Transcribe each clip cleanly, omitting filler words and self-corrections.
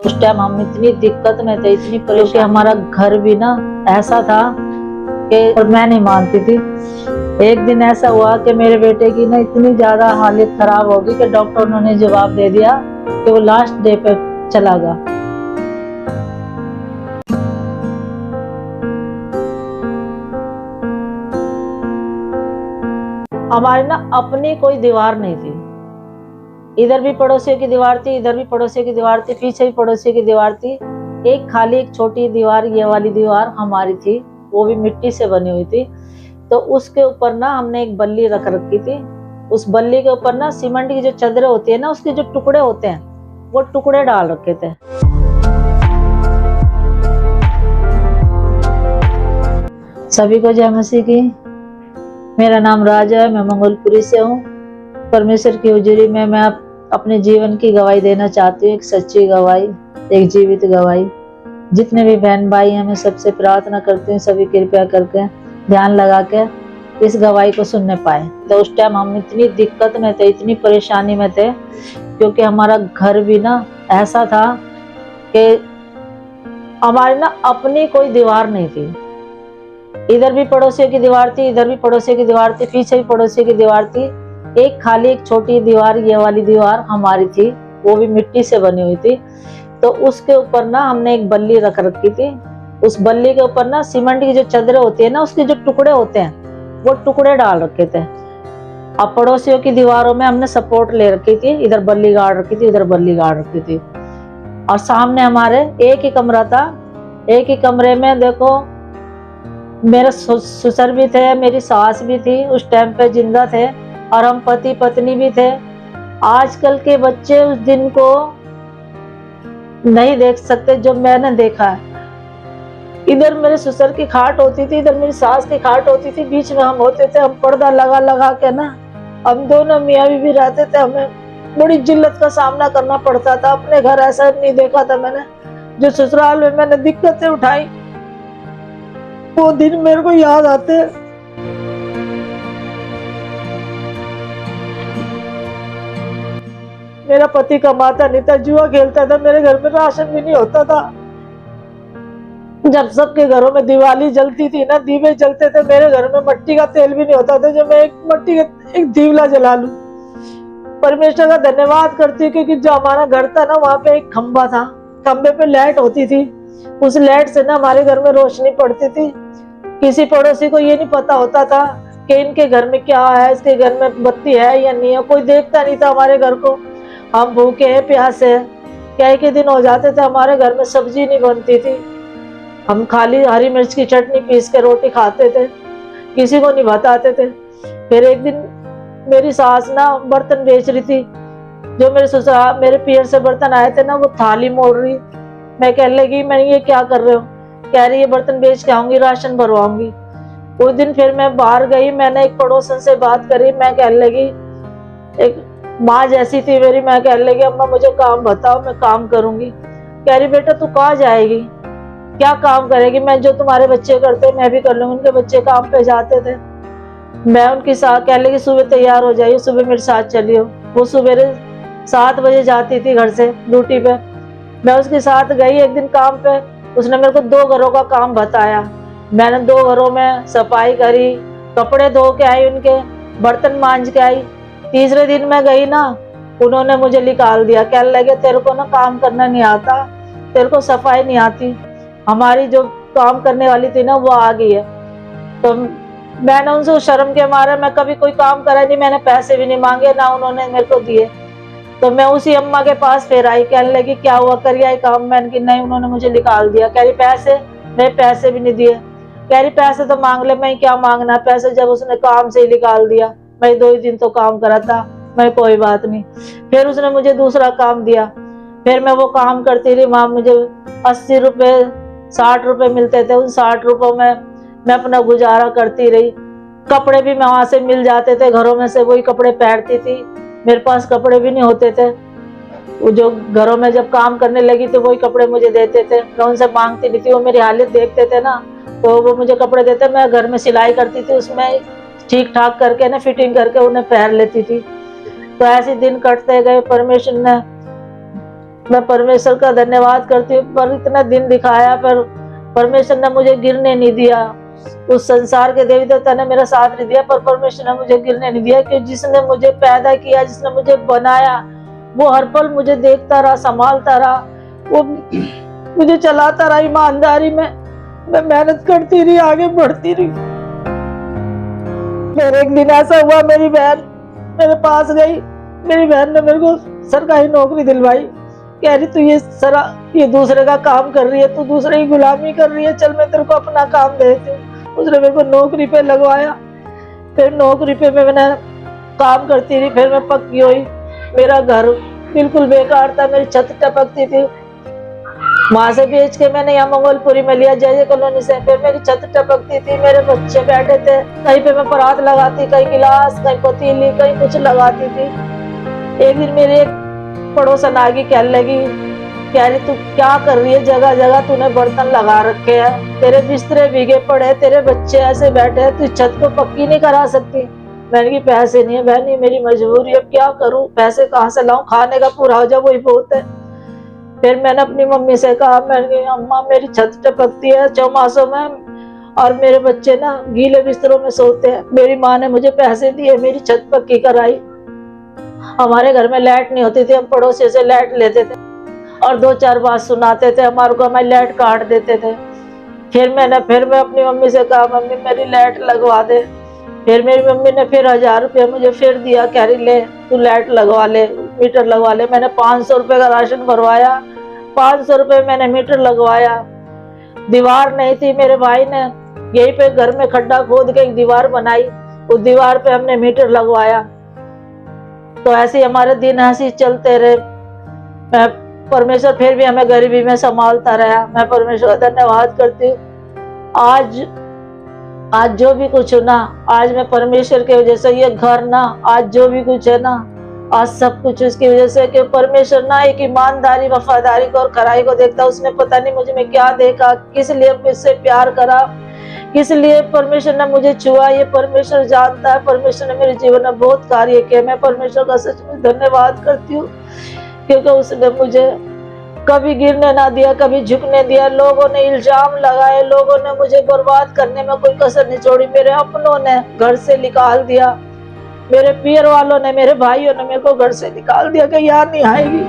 उस टाइम हम इतनी दिक्कत में थे, इतनी परेशान, हमारा घर भी ना ऐसा था कि और मैं नहीं मानती थी। एक दिन ऐसा हुआ कि मेरे बेटे की ना इतनी ज्यादा हालत खराब हो गई कि डॉक्टर ने जवाब दे दिया कि वो लास्ट डे पे चला गया। हमारी ना अपनी कोई दीवार नहीं थी, इधर भी पड़ोसियों की दीवार थी, इधर भी पड़ोसियों की दीवार थी, पीछे भी पड़ोसियों की दीवार थी। एक खाली एक छोटी दीवार, ये वाली दीवार हमारी थी, वो भी मिट्टी से बनी हुई थी। तो उसके ऊपर ना हमने एक बल्ली रख रखी थी। उस बल्ली के ऊपर ना सीमेंट की जो चादरें होती है ना, उसके जो टुकड़े होते हैं, वो टुकड़े डाल रखे थे। सभी को जय मसीह की। मेरा नाम राजा है, मैं मंगोलपुरी से हूँ। परमेश्वर की हुजूरी में मैं अपने जीवन की गवाही देना चाहती हूँ, एक सच्ची गवाही, एक जीवित गवाही। जितने भी बहन भाई हैं, मैं सबसे प्रार्थना करती हूँ सभी कृपया करके ध्यान लगा के इस गवाही को सुनने पाए। तो उस टाइम हम इतनी दिक्कत में थे, इतनी परेशानी में थे, क्योंकि हमारा घर भी ना ऐसा था कि हमारी ना अपनी कोई दीवार नहीं थी। इधर भी पड़ोसियों की दीवार थी, इधर भी पड़ोसियों की दीवार थी, पीछे भी पड़ोसियों की दीवार थी। एक खाली एक छोटी दीवार, ये वाली दीवार हमारी थी, वो भी मिट्टी से बनी हुई थी। तो उसके ऊपर ना हमने एक बल्ली रख रखी थी। उस बल्ली के ऊपर ना सीमेंट की जो चादरें होती है ना, उसके जो टुकड़े होते हैं, वो टुकड़े डाल रखे थे। अब पड़ोसियों की दीवारों में हमने सपोर्ट ले रखी थी, इधर बल्ली गाड़ रखी थी, इधर बल्ली गाड़ रखी थी। और सामने हमारे एक ही कमरा था। एक ही कमरे में देखो, मेरे ससुर भी थे, मेरी सास भी थी, उस टाइम पे जिंदा थे, और हम पति पत्नी भी थे। आजकल के बच्चे उस दिन को नहीं देख सकते जो मैंने देखा है। इधर मेरे ससुर की खाट होती थी, इधर मेरी सास की खाट होती थी, बीच में हम होते थे। हम पर्दा लगा लगा के ना, हम दोनों मियाँ बीवी रहते थे। हमें बड़ी जिल्लत का सामना करना पड़ता था। अपने घर ऐसा नहीं देखा था मैंने, जो ससुराल में मैंने दिक्कतें उठाई, वो दिन मेरे को याद आते हैं। मेरा पति कमाता नहीं था, जुआ खेलता था, मेरे घर में राशन भी नहीं होता था। जब सबके घरों में दिवाली जलती थी ना, दीवे जलते थे, मेरे घर में मट्टी का तेल भी नहीं होता था जो मैं एक मट्टी का एक दीवला जला लूं। परमेश्वर का धन्यवाद करती हूँ, क्योंकि जो हमारा घर था ना, वहां पे एक खंबा था, खंबे पे लाइट होती थी। उस लाइट से ना हमारे घर में रोशनी पड़ती थी। किसी पड़ोसी को ये नहीं पता होता था कि इनके घर में क्या है, इसके घर में बत्ती है या नहीं है, कोई देखता नहीं था हमारे घर को। हम भूखे हैं, प्यासे हैं। क्या के दिन हो जाते थे, हमारे घर में सब्जी नहीं बनती थी, हम खाली हरी मिर्च की चटनी पीस के रोटी खाते थे, किसी को नहीं बताते थे। फिर एक दिन मेरी सास ना बर्तन बेच रही थी, जो मेरे ससुराल मेरे पियर से बर्तन आए थे ना, वो थाली मोड़ रही। मैं कहने लगी, मैं ये क्या कर रहे हो? कह रही है बर्तन बेच के आऊंगी, राशन भरवाऊंगी। उस दिन फिर मैं बाहर गई, मैंने एक पड़ोसन से बात करी। मैं कहने लगी, एक माँ जैसी थी मेरी, मैं कहने लगी, अम्मा मुझे काम बताओ, मैं काम करूंगी। कह रही, बेटा तू कहाँ जाएगी, क्या काम करेगी? मैं जो तुम्हारे बच्चे करते मैं भी कर लूंगी। उनके बच्चे काम पे जाते थे, मैं उनके साथ। कह लगी सुबह तैयार हो जाइए, सुबह मेरे साथ चलियो। वो सुबह 7 बजे जाती थी घर से ड्यूटी पे, मैं उसके साथ गई एक दिन काम पे। उसने मेरे को 2 घरों का काम बताया। मैंने 2 घरों में सफाई करी, कपड़े धो के आई, उनके बर्तन मांज के आई। तीसरे दिन मैं गई ना, उन्होंने मुझे निकाल दिया। कहने लगे, तेरे को ना काम करना नहीं आता, तेरे को सफाई नहीं आती। हमारी जो काम करने वाली थी ना, वो आ गई है। तो मैंने उनसे शर्म के मारे, मैं कभी कोई काम करा नहीं, मैंने पैसे भी नहीं मांगे, ना उन्होंने मेरे को दिए। तो मैं उसी अम्मा के पास फिर आई। कहने लगी, क्या हुआ, करिए आई काम? मैंने कि नहीं, उन्होंने मुझे निकाल दिया। कह रही पैसे? मैं पैसे भी नहीं दिए। कह रही पैसे तो मांग ले। मैं क्या मांगना पैसे, जब उसने काम से ही निकाल दिया। मैं 2 ही दिन तो काम करा था। मैं कोई बात नहीं। फिर उसने मुझे दूसरा काम दिया, फिर मैं वो काम करती रही। वहां मुझे 80 रुपए 60 रुपए मिलते थे। उन 60 रुपयों में मैं अपना गुजारा करती रही। कपड़े भी मैं वहां से मिल जाते थे, घरों में से वही कपड़े पहनती थी। मेरे पास कपड़े भी नहीं होते थे। वो जो घरों में जब काम करने लगी तो वही कपड़े मुझे देते थे। मैं उनसे मांगती नहीं थी, वो मेरी हालत देखते थे ना, तो वो मुझे कपड़े देते। मैं घर में सिलाई करती थी, उसमें ठीक ठाक करके ना फिटिंग करके उन्हें पहन लेती थी। तो ऐसे दिन कटते गए। परमेश्वर ने मैं परमेश्वर का धन्यवाद करती हूँ, पर इतना दिन दिखाया, पर परमेश्वर ने मुझे गिरने नहीं दिया। उस संसार के देवी देवता ने मेरा साथ नहीं दिया, पर परमेश्वर ने मुझे गिरने नहीं दिया, कि जिसने मुझे पैदा किया, जिसने मुझे बनाया, वो हर पल मुझे देखता रहा, संभालता रहा, वो मुझे चलाता रहा ईमानदारी में। मैं मेहनत करती रही, आगे बढ़ती रही। फिर एक दिन ऐसा हुआ, मेरी बहन मेरे पास गई। मेरी बहन ने मेरे को सरकारी नौकरी दिलवाई। कह रही, तू ये दूसरे का काम कर रही है, तू दूसरे की गुलामी कर रही है, चल मैं तेरे को अपना काम देती हूँ। उसने मेरे को नौकरी पे लगवाया। फिर नौकरी पे मैंने काम करती रही। फिर मैं पक्की हुई। मेरा घर बिल्कुल बेकार था, मेरी छत टपकती थी। वहां से बेच के मैंने यहाँ मंगोलपुरी में लिया, जय कॉलोनी से। फिर मेरी छत टपकती थी, मेरे बच्चे बैठे थे, कहीं पे मैं परात लगाती, कहीं गिलास, कहीं पतीली, कहीं कुछ लगाती थी। एक दिन मेरे एक पड़ोसन आ गई, कहने लगी, कह रही, तू क्या कर रही है, जगह जगह तूने बर्तन लगा रखे हैं, तेरे बिस्तरे भीगे पड़े, तेरे बच्चे ऐसे बैठे, तू छत को पक्की नहीं करा सकती? मैंने की पैसे नहीं है बहनी, मेरी मजबूरी, अब क्या करूं, पैसे कहाँ से लाऊं, खाने का पूरा हो जाए वही बहुत है। फिर मैंने अपनी मम्मी से कहा, मैंने अम्मा मेरी छत टपकती है चौमासों में, और मेरे बच्चे ना गीले बिस्तरों में सोते हैं। मेरी माँ ने मुझे पैसे दिए, मेरी छत पक्की कराई। हमारे घर में लाइट नहीं होती थी, हम पड़ोसी से लाइट लेते थे और 2-4 बात सुनाते थे, हमारे को हमारी लाइट काट देते थे। फिर मैं अपनी मम्मी से कहा, मम्मी मेरी लाइट लगवा दे। फिर मेरी मम्मी ने फिर 1000 रुपया मुझे फिर दिया, कह रही, ले तू लाइट लगवा ले, मीटर लगवा ले। मैंने 500 रुपये का राशन भरवाया, 500 रुपये मैंने मीटर लगवाया। दीवार नहीं थी, मेरे भाई ने यहीं पे घर में खड्डा खोद के एक दीवार बनाई, उस दीवार पे हमने मीटर लगवाया। तो ऐसे हमारे दिन ऐसे चलते रहे। मैं परमेश्वर फिर भी हमें गरीबी में संभालता रहा। मैं परमेश्वर का धन्यवाद करती हूँ। आज जो भी कुछ हो ना, आज मैं परमेश्वर की वजह से, ये घर ना, आज जो भी कुछ है ना, आज सब कुछ उसकी वजह से, कि परमेश्वर ना एक ईमानदारी, वफादारी को और खराई को देखता। उसने पता नहीं मुझे में क्या देखा, किस लिए मुझसे प्यार करा, किस लिए परमेश्वर ने मुझे छुआ, ये परमेश्वर जानता है। परमेश्वर ने मेरे जीवन में बहुत कार्य किए। मैं परमेश्वर का सच में धन्यवाद करती हूँ, क्योंकि उसने मुझे कभी गिरने ना दिया, कभी झुकने दिया। लोगों ने इल्जाम लगाए, लोगों ने मुझे बर्बाद करने में कोई कसर नहीं छोड़ी। मेरे अपनों ने घर से निकाल दिया, मेरे पियर वालों ने, मेरे भाइयों ने मेरे को घर से निकाल दिया कि यार नहीं आएगी।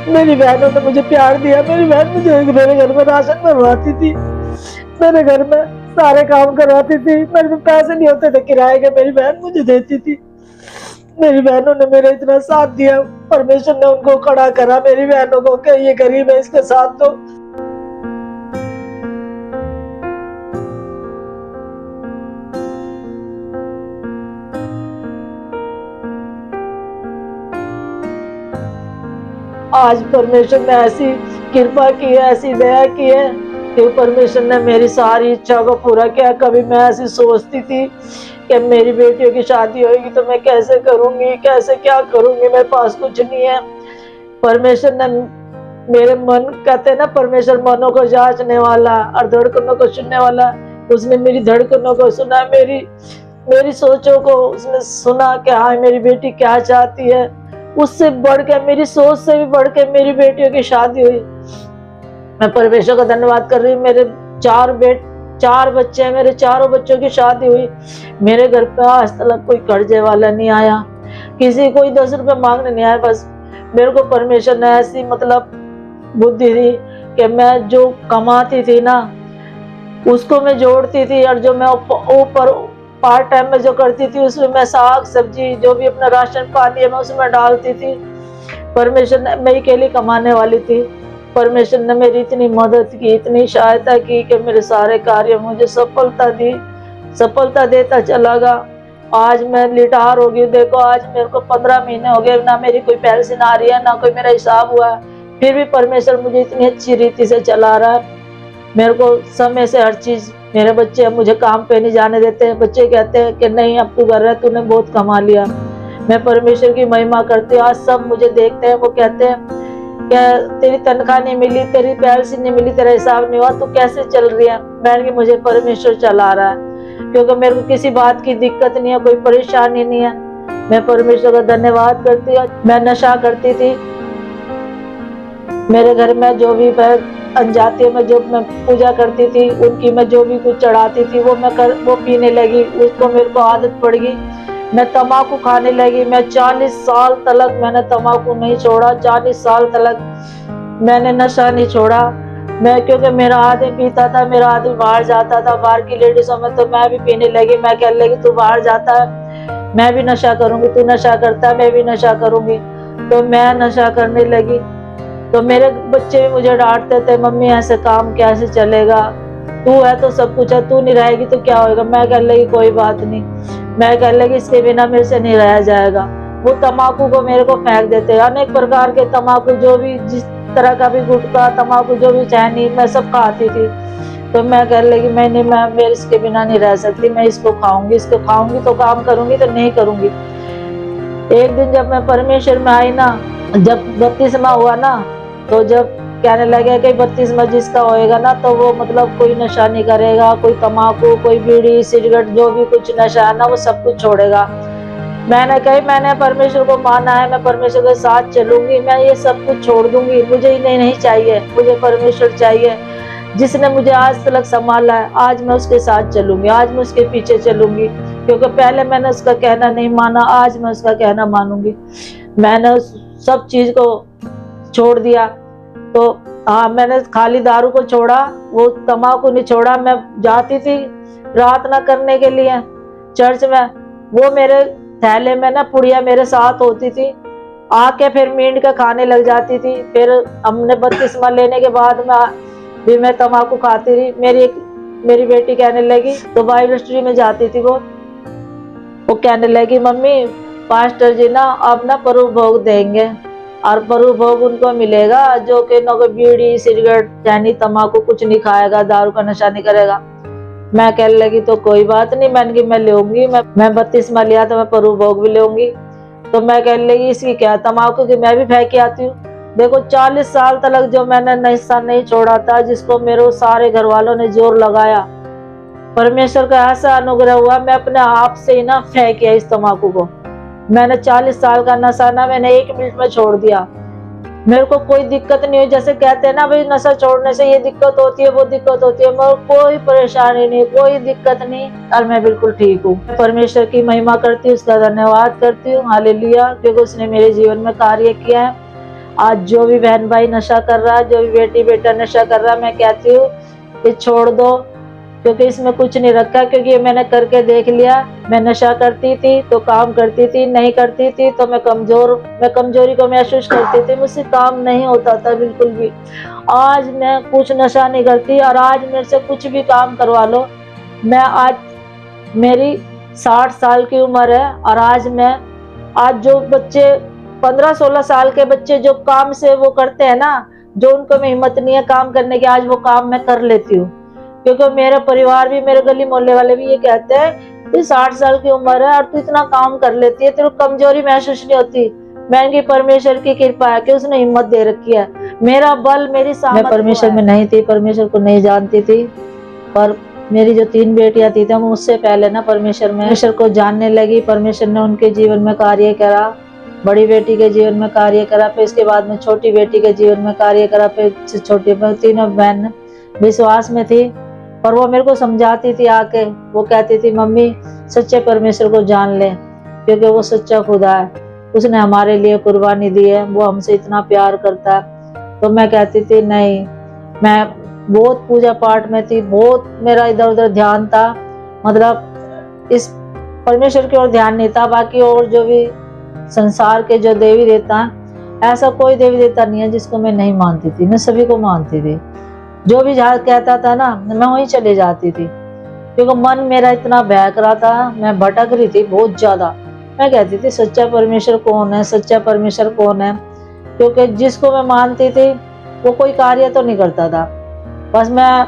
मेरी बहनों ने मुझे प्यार दिया। मेरी बहन मुझे मेरे घर में राशन भरवाती थी, मेरे घर में सारे काम करवाती थी। मेरे में पैसे नहीं होते थे किराए के, मेरी बहन मुझे देती थी। मेरी बहनों ने मेरा इतना साथ दिया, परमेश्वर ने उनको खड़ा करा मेरी बहनों को कि ये गरीब है, इसके साथ दो। आज परमेश्वर ने ऐसी कृपा की है, ऐसी दया की है कि परमेश्वर ने मेरी सारी इच्छा को पूरा किया। कभी मैं ऐसी सोचती थी कि मेरी बेटियों की शादी होगी तो मैं कैसे करूंगी, कैसे क्या करूंगी, मेरे पास कुछ नहीं है। परमेश्वर ने मेरे मन, कहते हैं ना, परमेश्वर मनों को जांचने वाला और धड़कनों को सुनने वाला। उसने मेरी धड़कनों को सुना, मेरी सोचों को उसने सुना कि हाँ मेरी बेटी क्या चाहती है। उससे बढ़ के, मेरी सोच से भी बढ़ के मेरी बेटियों की शादी हुई। मैं परमेश्वर का धन्यवाद कर रही हूँ। मेरे 4 बच्चे हैं, मेरे चारों बच्चों की शादी हुई। मेरे घर पे आज तक कोई कर्जे वाला नहीं आया, किसी कोई 10 रुपए मांगने नहीं आया। बस मेरे को परमेश्वर ने ऐसी मतलब बुद्धि दी कि मैं जो कमाती थी ना उसको मैं जोड़ती थी, और जो मैं ऊपर पार्ट टाइम में जो करती थी उसमें मैं साग सब्जी जो भी अपना राशन पानी है मैं उसमें डालती थी। परमेश्वर ने, मैं अकेली कमाने वाली थी, परमेश्वर ने मेरी इतनी मदद की, इतनी सहायता की कि मेरे सारे कार्य मुझे सफलता दी, सफलता देता चला गया। आज मैं लिटार हो गई। देखो आज मेरे को 15 महीने हो गए, ना मेरी कोई पेंशन आ रही है, ना कोई मेरा हिसाब हुआ है, फिर भी परमेश्वर मुझे इतनी अच्छी रीति से चला रहा है। मेरे को समय से हर चीज, मेरे बच्चे अब मुझे काम पे नहीं जाने देते। बच्चे कहते हैं कि नहीं अब तू घर है, तूने बहुत कमा लिया। मैं परमेश्वर की महिमा करती हूँ। आज सब मुझे देखते हैं, वो कहते हैं कि तेरी तनख्वाह नहीं मिली, तेरी पेंशन नहीं मिली, तेरा हिसाब नहीं हुआ, तू कैसे चल रही है? मैंने कि मुझे परमेश्वर चला रहा है। क्योंकि मेरे को किसी बात की दिक्कत नहीं है, कोई परेशानी नहीं है। मैं परमेश्वर का धन्यवाद करती हूँ। मैं नशा करती थी, मेरे घर में जो भी अनजाती में जो मैं पूजा करती थी, उनकी मैं जो भी कुछ चढ़ाती थी वो पीने लगी। उसको मेरे को आदत पड़ गई, मैं तम्बाकू खाने लगी। मैं 40 साल तक मैंने तम्बाकू नहीं छोड़ा, 40 साल तक मैंने नशा नहीं छोड़ा। मैं क्योंकि मेरा आदमी पीता था, मेरा आदमी बाहर जाता था, बाहर की लेडीजों में, तो मैं भी पीने लगी। मैं कहने लगी तू बाहर जाता है, मैं भी नशा करूंगी, तू नशा करता है, मैं भी नशा करूंगी। तो मैं नशा करने लगी। तो मेरे बच्चे भी मुझे डांटते थे, मम्मी ऐसे काम कैसे चलेगा, तू है तो सब कुछ है, तू नहीं रहेगी तो क्या होगा। मैं कहने लगी कोई बात नहीं, मैं कहने लगी इसके बिना मेरे से नहीं रहा जाएगा। वो तम्बाकू को मेरे को फेंक देते, अनेक प्रकार के तम्बाकू, जो भी जिस तरह का भी गुटखा तम्बाकू जो भी चैनी, मैं सब खाती थी। तो मैं कहने लगी मैं मेरे इसके बिना नहीं रह सकती, मैं इसको खाऊंगी तो काम करूंगी, तो नहीं करूंगी। एक दिन जब मैं परमेश्वर में आई ना, जब बपतिस्मा हुआ ना, तो जब कहने लगे कि बपतिस्मा जिसका होएगा ना, तो वो मतलब कोई नशा नहीं करेगा, कोई तम्बाकू, कोई बीड़ी सिगरेट, जो भी कुछ नशा है ना, वो सब कुछ छोड़ेगा। मैंने कही मैंने परमेश्वर को माना है, मैं परमेश्वर के साथ चलूंगी, मैं ये सब कुछ छोड़ दूंगी, मुझे इन्हें नहीं चाहिए, मुझे परमेश्वर चाहिए जिसने मुझे आज तक संभाला है। आज मैं उसके साथ चलूंगी, आज मैं उसके पीछे चलूंगी, क्योंकि पहले मैंने उसका कहना नहीं माना, आज मैं उसका कहना मानूंगी। मैंने सब चीज को छोड़ दिया। तो हाँ, मैंने खाली दारू को छोड़ा, वो तम्बाकू नहीं छोड़ा। मैं जाती थी प्रार्थना करने के लिए चर्च में, वो मेरे थैले में ना पुड़िया मेरे साथ होती थी, आके फिर मींड के खाने लग जाती थी। फिर हमने बपतिस्मा लेने के बाद भी मैं तम्बाकू खाती रही। मेरी बेटी कहने लगी, तो बाइबल स्टडी में जाती थी, वो कहने लगी मम्मी पास्टर जी ना अब ना प्रभु भोग देंगे, और प्रभु भोग उनको मिलेगा जो कि न बीड़ी सिगरेट चैनी तम्बाकू कुछ नहीं खाएगा, दारू का नशा नहीं करेगा। मैं कहने लगी तो कोई बात नहीं, मैं लूंगी, मैं बपतिस्मा लिया तो मैं प्रभु भोग भी लूंगी। तो मैं कहने लगी इसकी क्या, तम्बाकू की मैं भी फेंक के आती हूँ। देखो 40 साल तक जो मैंने नशा नहीं छोड़ा था, जिसको मेरे सारे घर वालों ने जोर लगाया, परमेश्वर का ऐसा अनुग्रह हुआ, मैं अपने आप से ही ना फेंक किया इस तम्बाकू को। मैंने 40 साल का नशा ना मैंने 1 मिनट में छोड़ दिया। मेरे को कोई दिक्कत नहीं हुई, जैसे कहते हैं ना भाई नशा छोड़ने से ये दिक्कत होती है वो दिक्कत होती है, मेरे कोई परेशानी नहीं, कोई दिक्कत नहीं, और मैं बिल्कुल ठीक हूँ। परमेश्वर की महिमा करती हूँ, उसका धन्यवाद करती हूँ, हालेलुया, क्योंकि उसने मेरे जीवन में कार्य किया है। आज जो भी बहन भाई नशा कर रहा है, जो भी बेटी बेटा नशा कर रहा है, मैं कहती हूँ कि छोड़ दो, क्योंकि इसमें कुछ नहीं रखा। क्योंकि ये मैंने करके देख लिया। मैं नशा करती थी तो काम करती थी, नहीं करती थी तो मैं कमजोरी को महसूस करती थी, मुझसे काम नहीं होता था बिल्कुल भी। आज मैं कुछ नशा नहीं करती, और आज मेरे से कुछ भी काम करवा लो। आज मेरी 60 साल की उम्र है, और आज जो बच्चे 15-16 साल के बच्चे जो काम से वो करते हैं ना, जो उनको में हिम्मत नहीं है काम करने की, आज वो काम मैं कर लेती हूँ। क्योंकि मेरा परिवार भी, मेरे गली मोहल्ले वाले भी ये कहते हैं कि 60 साल की उम्र है और तू इतना काम कर लेती है, तेरे को कमजोरी महसूस नहीं होती। मैंने परमेश्वर की कृपा है कि उसने हिम्मत दे रखी है। मेरा बल मेरी सामर्थ, मैं परमेश्वर में नहीं थी, परमेश्वर को नहीं जानती थी, पर मेरी जो 3 बेटियां थी तो मुझसे पहले ना परमेश्वर को जानने लगी। परमेश्वर ने उनके जीवन में कार्य करा, बड़ी बेटी के जीवन में कार्य करा, फिर इसके बाद में छोटी बेटी के जीवन में कार्य करा, फिर छोटी तीनों बहन विश्वास में थी, और वो मेरे को समझाती थी आके, वो कहती थी मम्मी सच्चे परमेश्वर को जान ले, क्योंकि वो सच्चा खुदा है, उसने हमारे लिए कुर्बानी दी है, वो हमसे इतना प्यार करता है। तो मैं कहती थी नहीं, मैं बहुत पूजा पाठ में थी, बहुत मेरा इधर उधर ध्यान था, मतलब इस परमेश्वर की ओर ध्यान नहीं था। बाकी और जो भी संसार के जो देवी देवता हैं, ऐसा कोई देवी देवता नहीं है जिसको मैं नहीं मानती थी, मैं सभी को मानती थी। जो भी कहता था ना मैं वहीं चली जाती थी, क्योंकि मन मेरा इतना बहक रहा था, मैं भटक रही थी बहुत ज्यादा। मैं कहती थी सच्चा परमेश्वर कौन है, सच्चा परमेश्वर कौन है, क्योंकि जिसको मैं मानती थी वो कोई कार्य तो नहीं करता था, बस मैं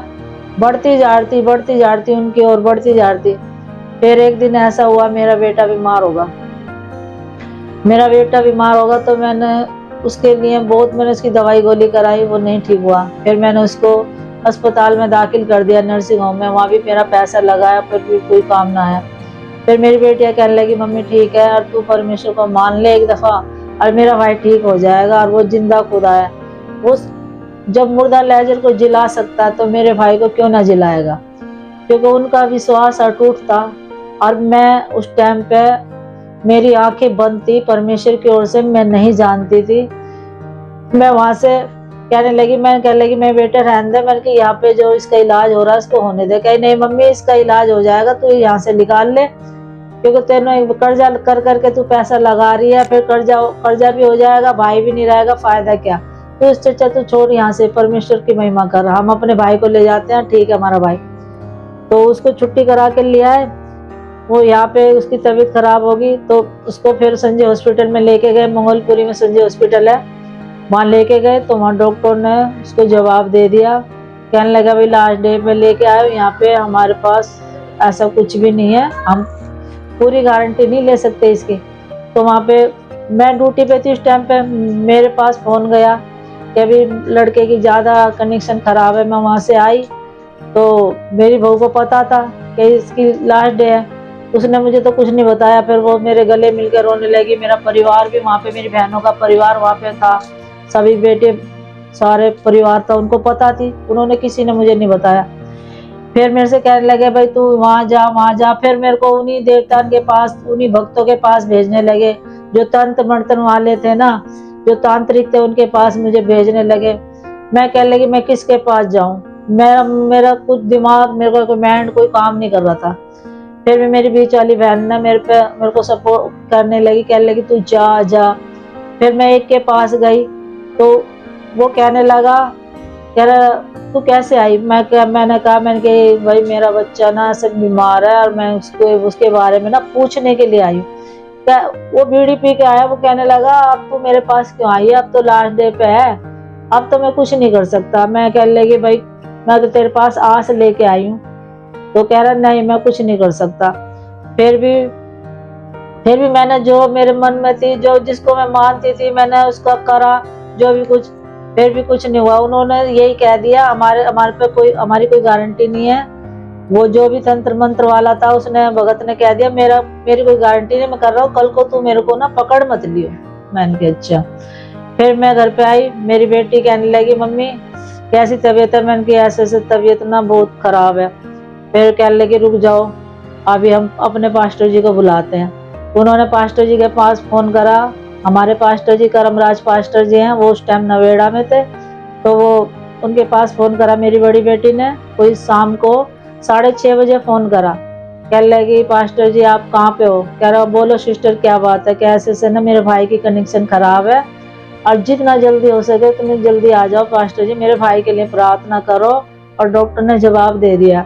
बढ़ती जाती उनकी ओर बढ़ती जाती। फिर एक दिन ऐसा हुआ, मेरा बेटा बीमार होगा, तो मैंने उसके लिए मैंने उसकी दवाई गोली कराई, वो नहीं ठीक हुआ। फिर मैंने उसको अस्पताल में दाखिल कर दिया, नर्सिंग होम में। वहाँ भी मेरा पैसा लगाया, फिर भी कोई काम ना आया। फिर मेरी बेटियाँ कहने लगी मम्मी ठीक है और तू परमेश्वर को मान ले एक दफ़ा और मेरा भाई ठीक हो जाएगा। और वो जिंदा खुदा है, वो जब मुर्दा लेजर को जिला सकता तो मेरे भाई को क्यों ना जिलाएगा, क्योंकि उनका विश्वास अटूट था। और मैं उस टाइम पे मेरी आंखें बंद थी, परमेश्वर की ओर से मैं नहीं जानती थी। मैं वहां से मैं कहने लगी मैं बेटे रहने दे, मैंने कि यहाँ पे जो इसका इलाज हो रहा है इसको होने दे। कही नहीं मम्मी इसका इलाज हो जाएगा, तू यहाँ से निकाल ले, क्योंकि तेने कर्जा कर करके तू पैसा लगा रही है, फिर कर्जा भी हो जाएगा, भाई भी नहीं रहेगा, फायदा क्या। तो इससे अच्छा तू छोड़ यहाँ से, परमेश्वर की महिमा कर, हम अपने भाई को ले जाते हैं, ठीक है हमारा भाई। तो उसको छुट्टी करा के लिया है। वो यहाँ पे उसकी तबीयत खराब होगी तो उसको फिर संजय हॉस्पिटल में लेके गए, मंगोलपुरी में संजय हॉस्पिटल है, वहाँ लेके गए। तो वहाँ डॉक्टर ने उसको जवाब दे दिया, कहने लगा भाई लास्ट डे पे लेके आए, यहाँ पे हमारे पास ऐसा कुछ भी नहीं है, हम पूरी गारंटी नहीं ले सकते इसकी। तो वहाँ पे मैं ड्यूटी पे थी उस टाइम पे, मेरे पास फ़ोन गया कि अभी लड़के की ज़्यादा कंडीशन ख़राब है। मैं वहाँ से आई तो मेरी बहू को पता था कि इसकी लास्ट डे है, उसने मुझे तो कुछ नहीं बताया। फिर वो मेरे गले मिलकर रोने लगी, मेरा परिवार भी वहाँ पे, मेरी बहनों का परिवार वहाँ पे था, सभी बेटे सारे परिवार था, उनको पता थी, उन्होंने किसी ने मुझे नहीं बताया। फिर मेरे से कहने लगे भाई तू वहाँ जा वहाँ जा। फिर मेरे को उन्हीं देवता के पास, उन्हीं भक्तों के पास भेजने लगे, जो तंत्र मंत्र वाले थे ना, जो तांत्रिक थे, उनके पास मुझे भेजने लगे। मैं कहने लगी मैं किसके पास जाऊँ, मेरा कुछ दिमाग, मेरे को माइंड कोई काम नहीं कर रहा था। फिर भी मेरी बीच वाली बहन ने मेरे को सपोर्ट करने लगी, कहने लगी तू जा जा। फिर मैं एक के पास गई तो वो कहने लगा, कह रहा तू कैसे आई। मैंने कहा भाई मेरा बच्चा ना सब बीमार है और मैं उसके बारे में ना पूछने के लिए आई हूँ। क्या वो बीड़ी पी के आया, वो कहने लगा अब तू मेरे पास क्यों आई है, अब तो लास्ट डे पे है, अब तो मैं कुछ नहीं कर सकता। मैं कहने लगी भाई मैं तो तेरे पास आस लेके आई हूँ। तो कह रहा नहीं मैं कुछ नहीं कर सकता। फिर भी मैंने जो मेरे मन में थी, जो जिसको मैं मानती थी, मैंने उसका करा जो भी कुछ, फिर भी कुछ नहीं हुआ। उन्होंने यही कह दिया हमारी कोई गारंटी नहीं है। वो जो भी तंत्र मंत्र वाला था उसने, भगत ने कह दिया मेरी कोई गारंटी नहीं, मैं कर रहा हूँ, कल को तू मेरे को ना पकड़ मत लियो। मैंने कहा अच्छा। फिर मैं घर पे आई, मेरी बेटी कहने लगी मम्मी कैसी तबीयत है। मैंने कहा ऐसे तबीयत ना बहुत खराब है। फिर कहने लगी रुक जाओ अभी हम अपने पास्टर जी को बुलाते हैं। उन्होंने पास्टर जी के पास फोन करा, हमारे पास्टर जी करमराज पास्टर जी हैं, वो उस टाइम नवेड़ा में थे, तो वो उनके पास फोन करा मेरी बड़ी बेटी ने, कोई शाम को 6:30 बजे फोन करा। कहने लगी पास्टर जी आप कहाँ पे हो। कह रहा बोलो सिस्टर क्या बात है। कैसे से ना मेरे भाई की कनेक्शन खराब है और जितना जल्दी हो सके उतनी जल्दी आ जाओ पास्टर जी, मेरे भाई के लिए प्रार्थना करो। और डॉक्टर ने जवाब दे दिया।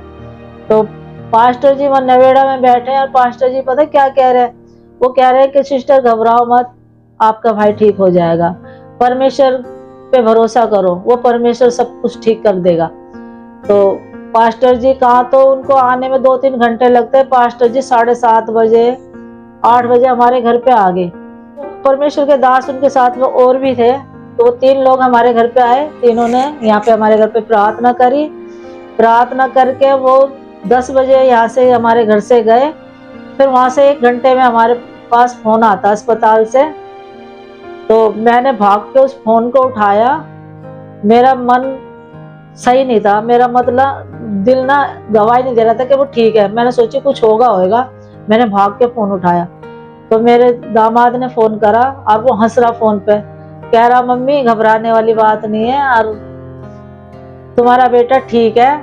तो पास्टर जी वहाँ नवेड़ा में बैठे हैं और पास्टर जी पता क्या कह रहे हैं, वो कह रहे हैं कि सिस्टर घबराओ मत, आपका भाई ठीक हो जाएगा, परमेश्वर पे भरोसा करो, वो परमेश्वर सब कुछ ठीक कर देगा। तो पास्टर जी कहा, तो उनको आने में 2-3 घंटे लगते हैं। पास्टर जी 7:30 बजे 8 बजे हमारे घर पे आ गए। परमेश्वर के दास उनके साथ में और भी थे, तो वो 3 लोग हमारे घर पे आए। तीनों ने यहाँ पे हमारे घर पे प्रार्थना करी। प्रार्थना करके वो 10 बजे यहाँ से हमारे घर से गए। फिर वहां से 1 घंटे में हमारे पास फोन आता अस्पताल से। तो मैंने भाग के उस फोन को उठाया। मेरा मन सही नहीं था, मेरा मतलब दिल ना गवाही नहीं दे रहा था कि वो ठीक है। मैंने सोची कुछ होगा। मैंने भाग के फोन उठाया तो मेरे दामाद ने फोन करा और वो हंस रहा फोन पे, कह रहा मम्मी घबराने वाली बात नहीं है और तुम्हारा बेटा ठीक है।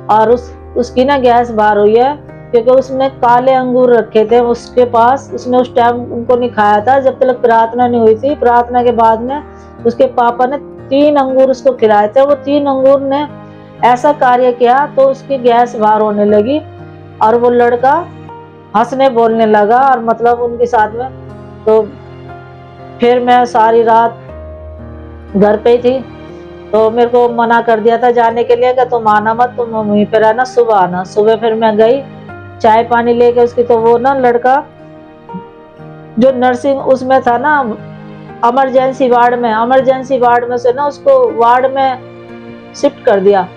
और उसकी ना गैस बाहर हुई है, क्योंकि उसने काले अंगूर रखे थे उसके पास, उसने उस टाइम उनको नहीं खाया था जब तक प्रार्थना नहीं हुई थी। प्रार्थना के बाद में उसके पापा ने 3 अंगूर उसको खिलाए थे। वो 3 अंगूर ने ऐसा कार्य किया तो उसकी गैस बाहर होने लगी और वो लड़का हंसने बोलने लगा और मतलब उनके साथ में। तो फिर मैं सारी रात घर पे ही थी, तो मेरे को मना कर दिया था जाने के लिए कि तुम आना मत, तुम वहीं पर रहना, सुबह आना। सुबह फिर मैं गई चाय पानी लेके उसकी। तो वो ना लड़का जो नर्सिंग उसमें था ना, इमरजेंसी वार्ड में से ना उसको वार्ड में शिफ्ट कर दिया।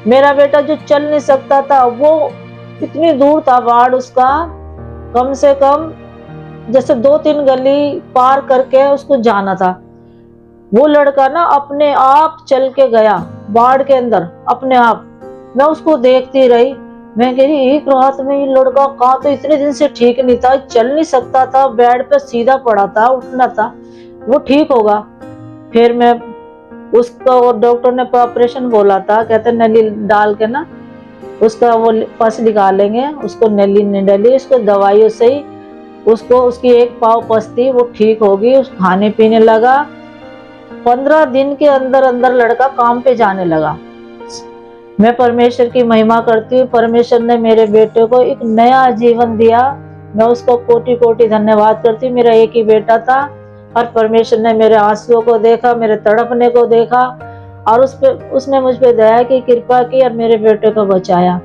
मेरा बेटा जो चल नहीं सकता था, वो इतनी दूर था वार्ड उसका, कम से कम जैसे 2-3 गली पार करके उसको जाना था। वो लड़का ना अपने आप चल के गया वार्ड के अंदर, अपने आप। मैं उसको देखती रही, मैं कह रही एक रात में ये लड़का कहाँ, तो इतने दिन से ठीक नहीं था, चल नहीं सकता था, बेड पे सीधा पड़ा था, उठना था, वो ठीक होगा। फिर मैं उसका, और डॉक्टर ने ऑपरेशन बोला था, कहते नली डाल के ना उसका वो पस निकालेंगे, उसको नली नहीं डली, उसको दवाइयों से ही उसको, उसकी एक पाव पस थी वो ठीक होगी, उस खाने पीने लगा। 15 दिन के अंदर अंदर लड़का काम पे जाने लगा। मैं परमेश्वर की महिमा करती हूँ, परमेश्वर ने मेरे बेटे को एक नया जीवन दिया। मैं उसको कोटि कोटि धन्यवाद करती हूँ। मेरा एक ही बेटा था और परमेश्वर ने मेरे आंसुओं को देखा, मेरे तड़पने को देखा, और उसने मुझ पे दया की, कृपा की और मेरे बेटे को बचाया।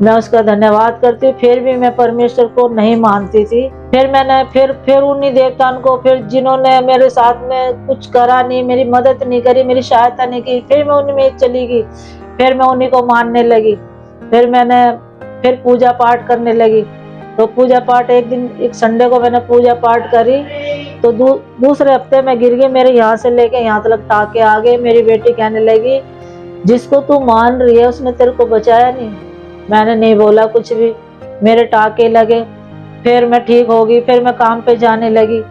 मैं उसका धन्यवाद करती हूँ। फिर भी मैं परमेश्वर को नहीं मानती थी। फिर मैंने फिर उन्हीं देवताओं को, फिर जिन्होंने मेरे साथ में कुछ करा नहीं, मेरी मदद नहीं करी, मेरी सहायता नहीं की, फिर मैं उन्हीं में चली गई। फिर मैं उन्हीं को मानने लगी। फिर पूजा पाठ करने लगी। तो पूजा पाठ एक संडे को मैंने पूजा पाठ करी, तो दूसरे हफ्ते में गिर गई। मेरे यहाँ से लेके यहाँ तक टाके आ गए। मेरी बेटी कहने लगी जिसको तू मान रही है उसने तेरे को बचाया नहीं। मैंने नहीं बोला कुछ भी, मेरे टाके लगे, फिर मैं ठीक हो गई, फिर मैं काम पे जाने लगी।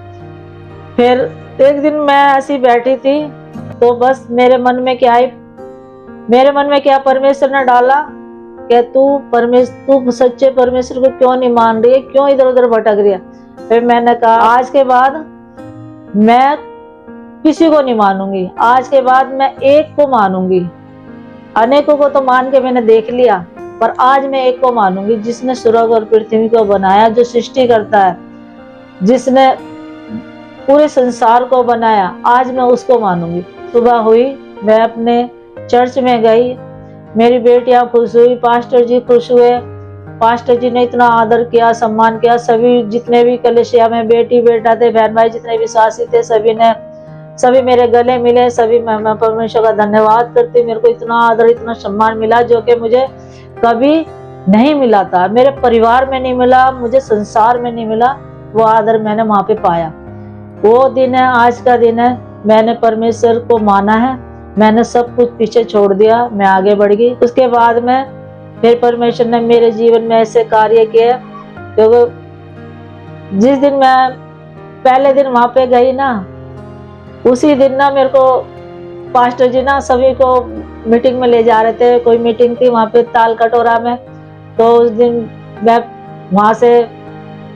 फिर एक दिन मैं ऐसी बैठी थी, तो बस मेरे मन में क्या परमेश्वर ने डाला कि तू सच्चे परमेश्वर को क्यों नहीं मान रही है, क्यों इधर उधर भटक रही है। फिर मैंने कहा आज के बाद मैं किसी को नहीं मानूंगी, आज के बाद मैं एक को मानूंगी। अनेकों को तो मान के मैंने देख लिया, पर आज मैं एक को मानूंगी, जिसने स्वर्ग और पृथ्वी को बनाया, जो सृष्टि करता है, जिसने पूरे संसार को बनाया, आज मैं उसको मानूंगी। सुबह हुई, मैं अपने चर्च में गई, मेरी बेटियां खुश हुई, पास्टर जी खुश हुए। पास्टर जी ने इतना आदर किया, सम्मान किया। सभी जितने भी कलीसिया में बेटी बेटा थे, बहन भाई जितने विश्वासी थे, सभी मेरे गले मिले। सभी मैं परमेश्वर का धन्यवाद करती हूँ। मेरे को इतना आदर, इतना सम्मान मिला जो कि मुझे कभी नहीं मिला था, मेरे परिवार में नहीं मिला, मुझे संसार में नहीं मिला। वो आदर मैंने वहां पे पाया। वो दिन है, आज का दिन है। मैंने परमेश्वर को माना है, मैंने सब कुछ पीछे छोड़ दिया, मैं आगे बढ़ गई। उसके बाद में फिर परमेश्वर ने मेरे जीवन में ऐसे कार्य किए, क्योंकि जिस दिन मैं पहले दिन वहां पे गई ना, उसी दिन ना मेरे को पास्टर जी ना सभी को मीटिंग में ले जा रहे थे। कोई मीटिंग थी वहां पे ताल कटोरा में, तो उस दिन मैं वहां से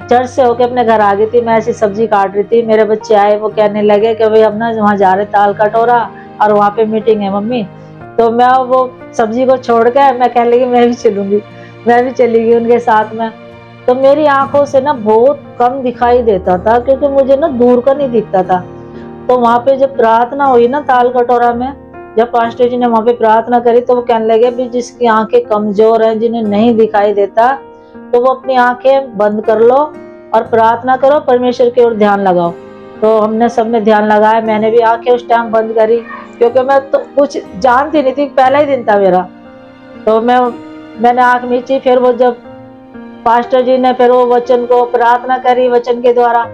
चर्च से होके अपने घर आ गई थी। मैं ऐसी सब्जी काट रही थी, मेरे बच्चे आए, वो कहने लगे कि भाई हम ना वहां जा रहे ताल कटोरा और वहां पे मीटिंग है मम्मी। तो मैं वो सब्जी को छोड़ के मैं कहने लगी मैं भी चलूंगी। मैं भी चली गई उनके साथ में। तो मेरी आंखों से ना बहुत कम दिखाई देता था, क्योंकि मुझे ना दूर का नहीं दिखता था। तो वहां पे जब प्रार्थना हुई ना ताल कटोरा में, जब पास्टर जी ने वहां पे प्रार्थना करी, तो वो कहने लगे भी जिसकी आंखें कमजोर हैं, जिन्हें नहीं दिखाई देता, तो वो अपनी आंखें बंद कर लो और प्रार्थना करो, परमेश्वर की ओर ध्यान लगाओ। तो हमने सबने ध्यान लगाया। मैंने भी आंखें उस टाइम बंद करी, क्योंकि मैं तो कुछ जानती नहीं थी, पहला ही दिन था मेरा। तो मैंने आंख मीची। फिर वो जब पास्टर जी ने फिर वो वचन को प्रार्थना करी, वचन के द्वारा,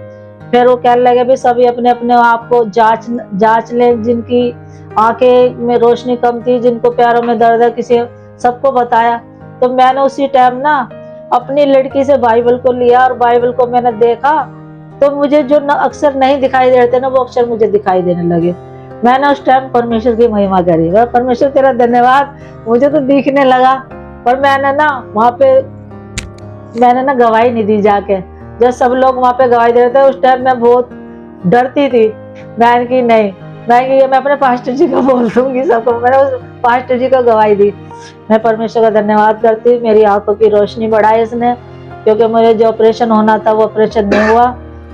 फिर वो कहने लगे भी सभी अपने अपने आप को जांच ले, जिनकी आंखें में रोशनी कम थी, जिनको पैरों में दर्द है, किसी सबको बताया। तो मैंने उसी टाइम ना अपनी लड़की से बाइबल को लिया और बाइबल को मैंने देखा, तो मुझे जो अक्षर नहीं दिखाई दे रहे थे ना, वो अक्षर मुझे दिखाई देने लगे। मैंने उस टाइम परमेश्वर की महिमा करी, वह परमेश्वर तेरा धन्यवाद, मुझे तो दिखने लगा। पर मैंने ना गवाही नहीं दी जाके। जब सब लोग वहां पे गवाही दे रहे थे, उस टाइम मैं बहुत डरती थी। मैं अपने पास्टर जी को बोल दूंगी सबको। मैंने उस पास्टर जी को गवाही दी। मैं परमेश्वर का धन्यवाद करती हूँ, मेरी आंखों की रोशनी बढ़ाई इसने, क्योंकि मुझे जो ऑपरेशन होना था वो ऑपरेशन नहीं हुआ।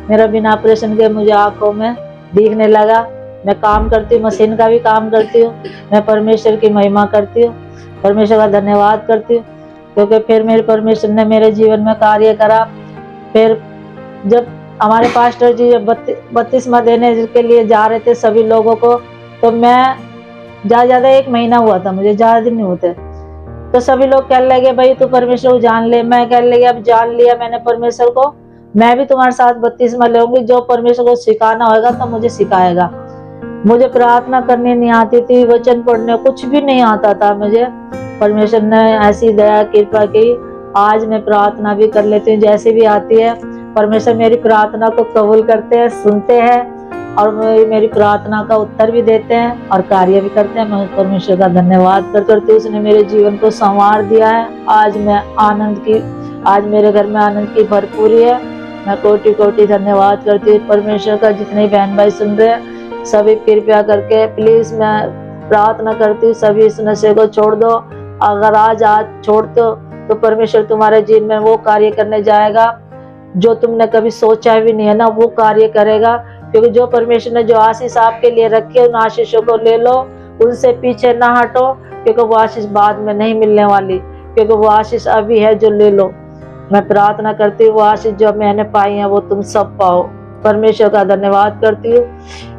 मेरा बिना ऑपरेशन के मुझे आंखों में दिखने लगा। मैं काम करती हूँ, मशीन का भी काम करती हूँ। मैं परमेश्वर की महिमा करती हूँ, परमेश्वर का धन्यवाद करती हूँ, क्योंकि फिर मेरे परमेश्वर ने मेरे जीवन में कार्य करा। फिर जब हमारे पास्टर जी बपतिस्मा देने के लिए जा रहे थे सभी लोगों को, तो मैं ज्यादा 1 महीना हुआ था मुझे, ज्यादा दिन नहीं होते। तो सभी लोग कहने लगे भाई तू परमेश्वर को जान ले। मैं कहने लगी अब जान लिया मैंने परमेश्वर को, मैं भी तुम्हारे साथ बपतिस्मा लूंगी। जो परमेश्वर को सिखाना होगा तो मुझे सिखाएगा। मुझे प्रार्थना करनी नहीं आती थी, वचन पढ़ने कुछ भी नहीं आता था मुझे। परमेश्वर ने ऐसी दया कृपा की, आज मैं प्रार्थना भी कर लेती हूँ जैसे भी आती है। परमेश्वर मेरी प्रार्थना को कबूल करते हैं, सुनते हैं और मेरी प्रार्थना का उत्तर भी देते हैं और कार्य भी करते हैं। मैं परमेश्वर का धन्यवाद करते उसने मेरे जीवन को संवार दिया है। आज मेरे घर में आनंद की भरपूरी है। मैं कोटि कोटि धन्यवाद करती हूँ परमेश्वर का। जितने बहन भाई सुन रहे हैं सभी कृपया करके प्लीज मैं प्रार्थना करती हूँ सभी इस नशे को छोड़ दो। अगर आज छोड़ दो तो परमेश्वर तुम्हारे जीवन में वो कार्य करने जाएगा जो तुमने कभी सोचा भी नहीं है ना, वो कार्य करेगा। क्योंकि जो परमेश्वर ने जो आशीष आपके लिए रखी है उन आशीषों को ले लो, उनसे पीछे ना हटो, क्योंकि वो आशीष बाद में नहीं मिलने वाली, क्योंकि वो आशीष अभी है जो ले लो। मैं प्रार्थना करती हूँ वो आशीष जो मैंने पाई है वो तुम सब पाओ। परमेश्वर का धन्यवाद करती हूँ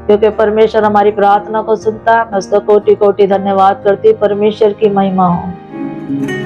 क्योंकि परमेश्वर हमारी प्रार्थना को सुनता है। मैं उसका कोटि कोटि धन्यवाद करती हूँ। परमेश्वर की महिमा हो।